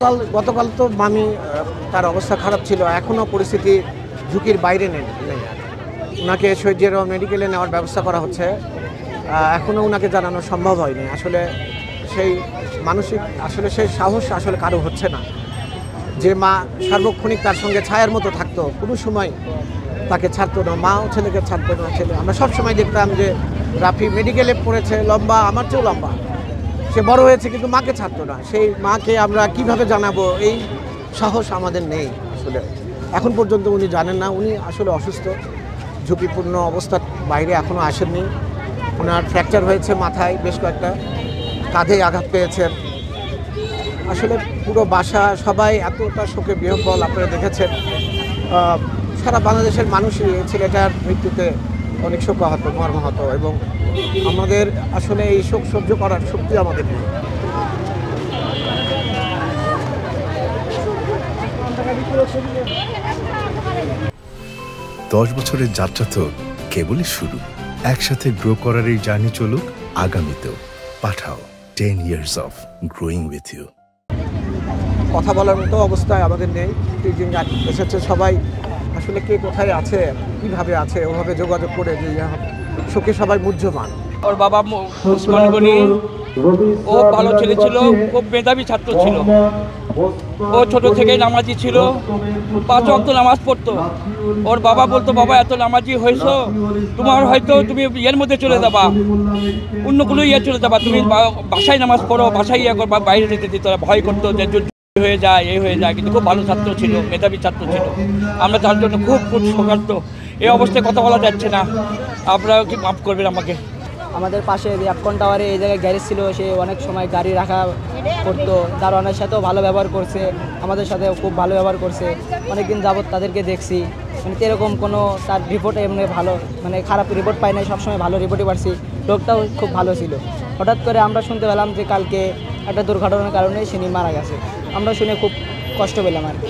গতকাল তো মামি তার অবস্থা খারাপ ছিল, এখনও পরিস্থিতি ঝুঁকির বাইরে নেই। ওনাকে শহীদ মেডিকেলে নেওয়ার ব্যবস্থা করা হচ্ছে। এখনও ওনাকে জানানো সম্ভব হয়নি। আসলে সেই মানসিক সেই সাহস কারো হচ্ছে না। যে মা সার্বক্ষণিক তার সঙ্গে ছায়ার মতো থাকতো, কোনো সময় তাকে ছাড়তো না, মাও ছেলেকে ছাড়তো না। আমরা সবসময় দেখতাম যে রাফি মেডিকেলে পড়েছে, লম্বা, আমার চেয়েও লম্বা, সে বড় হয়েছে, কিন্তু মাকে ছাড়তো না। সেই মাকে আমরা কিভাবে জানাবো, এই সাহস আমাদের নেই। আসলে এখন পর্যন্ত উনি জানেন না, উনি আসলে অসুস্থ, ঝুঁকিপূর্ণ অবস্থার বাইরে এখনও আসেননি। ওনার ফ্র্যাকচার হয়েছে মাথায়, বেশ কয়েকটা কাঁধে আঘাত পেয়েছেন। আসলে পুরো বাসা সবাই এতটা শোকে বিহ্বল, আপনারা দেখেছেন। সারা বাংলাদেশের মানুষই ছেলেটার মৃত্যুতে অনেক শোকাহত, মর্মাহত, এবং আমাদের আসলে এই শোক সহ্য করার শক্তি আমাদের নেই। 10 বছরের যাত্রা তো কেবলই শুরু। একসাথে গ্রো করার এই জার্নি চলুক আগামীতেও। পাঠাও 10 years of growing with you। কথা বলার মতো অবস্থায় আমাদের নেই। এসেছে সবাই, আসলে কে কোথায় আছে, কিভাবে আছে, ওভাবে যোগাযোগ করে যে শোকে সবাই মুহ্যমান। ওর বাবা উসমান গনি, ও ভালো ছেলে ছিল, খুব মেধাবী ছাত্র ছিল। ও ছোট থেকেই নামাজি ছিল, 5 ওয়াক্ত নামাজ পড়তো। ওর বাবা বলতো, বাবা এত নামাজি হয়েছো, তোমার হয়তো তুমি ইয়ের মধ্যে চলে যাবা, অন্য কোনো চলে যাবা, তুমি বাসায় নামাজ পড়ো, বাসায় করবা, বাইরে যেতে দিত, ভয় করতো যে হয়ে যায়, এই হয়ে যায়। কিন্তু খুব ভালো ছাত্র ছিল, মেধাবী ছাত্র ছিল। আমরা তার জন্য খুব শোকার্ত। এই অবস্থায় কথা বলা যাচ্ছে না, আপনারা কি মাফ করবেন আমাকে। আমাদের পাশে রিয়াপকন টাওয়ারে এই জায়গায় গ্যারেজ ছিল, সে অনেক সময় গাড়ি রাখা করতো, দারোয়ানের সাথেও ভালো ব্যবহার করছে, আমাদের সাথেও খুব ভালো ব্যবহার করছে। অনেকদিন যাবৎ তাদেরকে দেখছি, এরকম কোনো তার রিপোর্টে এমনি ভালো খারাপ রিপোর্ট পাই নাই, সবসময় ভালো রিপোর্টই পাচ্ছি। লোকটাও খুব ভালো ছিল। হঠাৎ করে আমরা শুনতে পেলাম যে কালকে একটা দুর্ঘটনার কারণে সে মারা গেছে। আমরা শুনে খুব কষ্ট পেলাম আর কি।